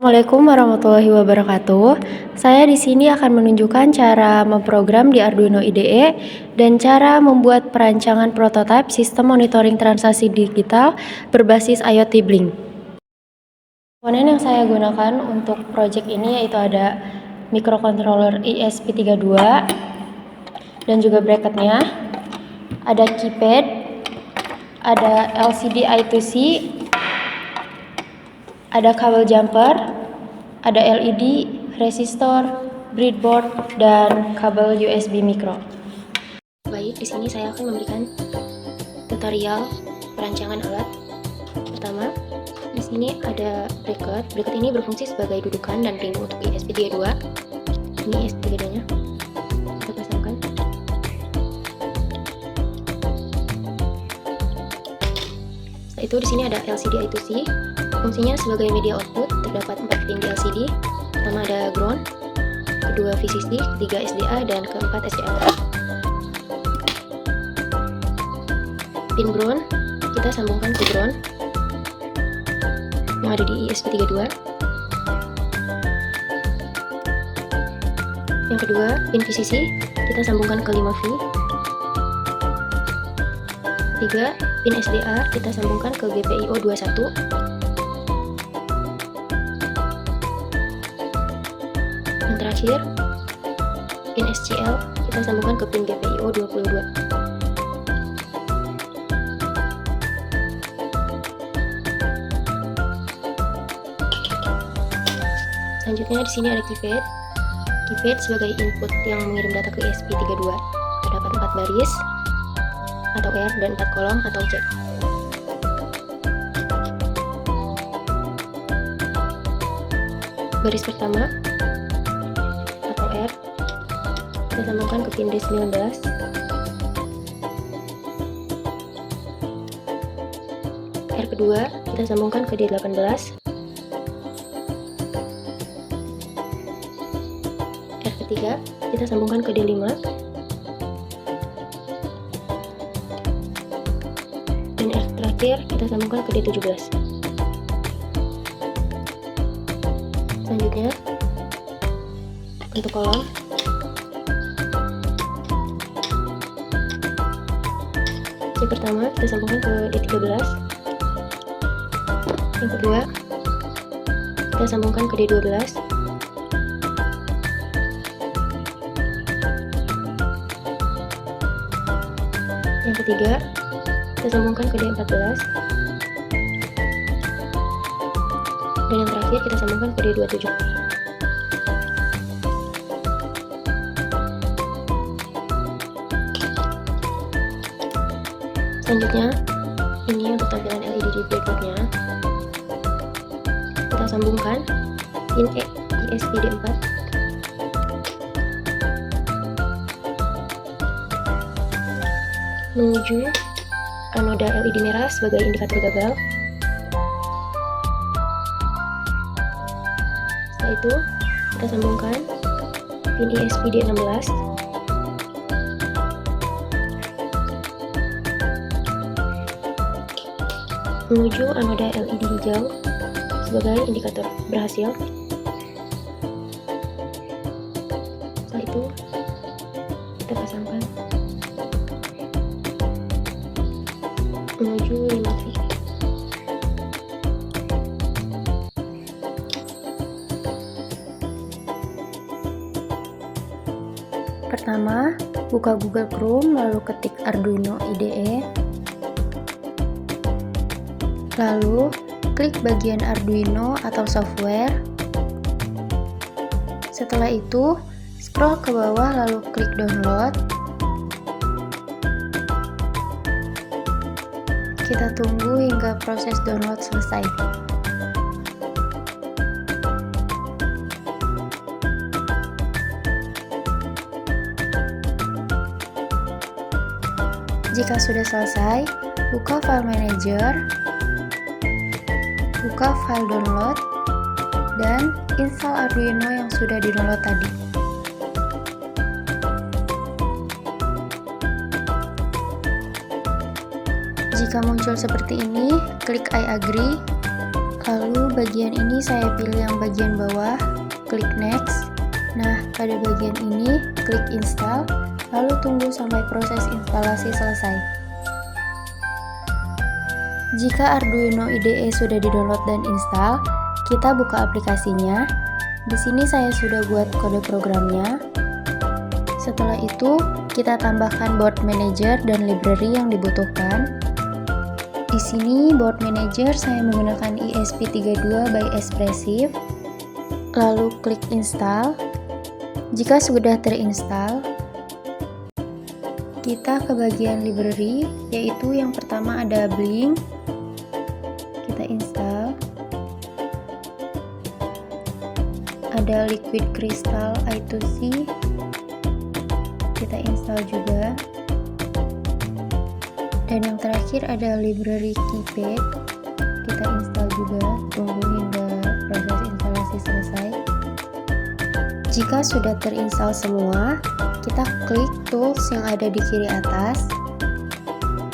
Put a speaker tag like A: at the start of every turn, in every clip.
A: Assalamualaikum warahmatullahi wabarakatuh. Saya di sini akan menunjukkan cara memprogram di Arduino IDE dan cara membuat perancangan prototipe sistem monitoring transaksi digital berbasis IoT Blink. Komponen yang saya gunakan untuk project ini yaitu ada microcontroller ESP32 dan juga bracketnya, ada keypad, ada LCD I2C, ada kabel jumper, ada LED, resistor, breadboard, dan kabel USB micro. Baik, di sini saya akan memberikan tutorial perancangan alat. Pertama, di sini ada bracket. Bracket ini berfungsi sebagai dudukan dan pintu untuk ESP32. Ini ESP32-nya. Kita pasangkan. Setelah itu di sini ada LCD I2C. Fungsinya sebagai media output, terdapat 4 pin di LCD. Pertama ada ground, kedua VCC, ketiga SDA, dan keempat SCL. Pin ground kita sambungkan ke ground yang ada di ESP32. Yang kedua, pin VCC kita sambungkan ke 5V. Tiga, pin SDA kita sambungkan ke GPIO 21. Yang terakhir, pin SCL kita sambungkan ke pin GPIO 22. Selanjutnya di sini ada keypad. Keypad sebagai input yang mengirim data ke ESP32. Terdapat 4 baris atau R dan 4 kolom atau C. Baris pertama atau R kita sambungkan ke pin D19. R kedua kita sambungkan ke D18. R ketiga kita sambungkan ke D5. Dan R terakhir kita sambungkan ke D17. Selanjutnya untuk kolom, C pertama kita sambungkan ke D13. Yang kedua kita sambungkan ke D12. Yang ketiga kita sambungkan ke D14. Dan yang terakhir kita sambungkan ke D27. Selanjutnya, ini untuk tampilan LED di breadboardnya. Kita sambungkan pin ESP4 menuju anoda LED merah sebagai indikator gagal. Setelah itu kita sambungkan pin ESP16 menuju anoda LED hijau sebagai indikator berhasil. Setelah itu kita pasangkan menuju 5V. Pertama, buka Google Chrome, lalu ketik Arduino IDE. Lalu, klik bagian Arduino atau software. Setelah itu, scroll ke bawah lalu klik download. Kita tunggu hingga proses download selesai. Jika sudah selesai, buka file manager, buka file download, dan install Arduino yang sudah di-download tadi. Jika muncul seperti ini, klik I agree, Lalu bagian ini saya pilih yang bagian bawah, klik next. Nah, pada bagian ini klik install, lalu tunggu sampai proses instalasi selesai. Jika Arduino IDE sudah di-download dan install, kita buka aplikasinya. Di sini saya sudah buat kode programnya. Setelah itu, kita tambahkan board manager dan library yang dibutuhkan. Di sini board manager saya menggunakan ESP32 by Espressif. Lalu klik install. Jika sudah terinstall, kita ke bagian library, yaitu yang pertama ada Blink. Kita install. Ada Liquid Crystal I2C, kita install juga. Dan yang terakhir ada library Keypad, kita install juga. Tunggu hingga proses instalasi selesai. Jika sudah terinstall semua, kita klik tools yang ada di kiri atas.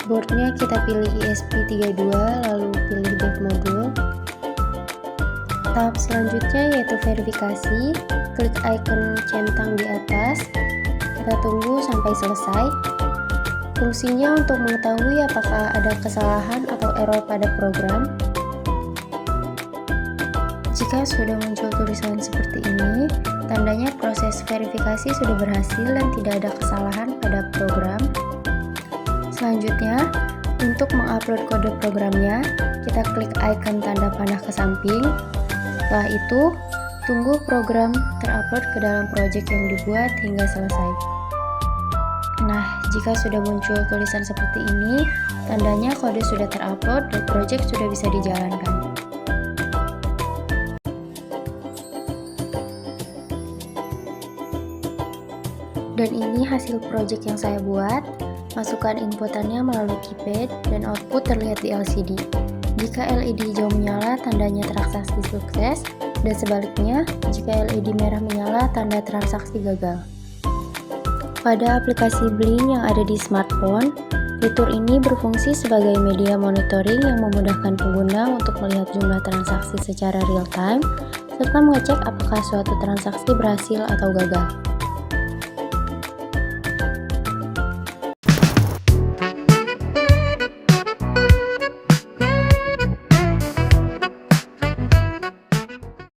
A: Boardnya kita pilih ESP32, lalu pilih dev module. Tahap selanjutnya yaitu verifikasi, klik icon centang di atas, kita tunggu sampai selesai. Fungsinya untuk mengetahui apakah ada kesalahan atau error pada program. Jika sudah muncul tulisan seperti ini, tandanya proses verifikasi sudah berhasil dan tidak ada kesalahan pada program. Selanjutnya, untuk mengupload kode programnya, kita klik icon tanda panah ke samping. Setelah itu, tunggu program terupload ke dalam project yang dibuat hingga selesai. Nah, jika sudah muncul tulisan seperti ini, tandanya kode sudah terupload dan project sudah bisa dijalankan. Dan ini hasil project yang saya buat. Masukkan inputannya melalui keypad dan output terlihat di LCD. Jika LED hijau menyala, tandanya transaksi sukses, dan sebaliknya, jika LED merah menyala, tanda transaksi gagal. Pada aplikasi Blink yang ada di smartphone, fitur ini berfungsi sebagai media monitoring yang memudahkan pengguna untuk melihat jumlah transaksi secara real time, serta mengecek apakah suatu transaksi berhasil atau gagal.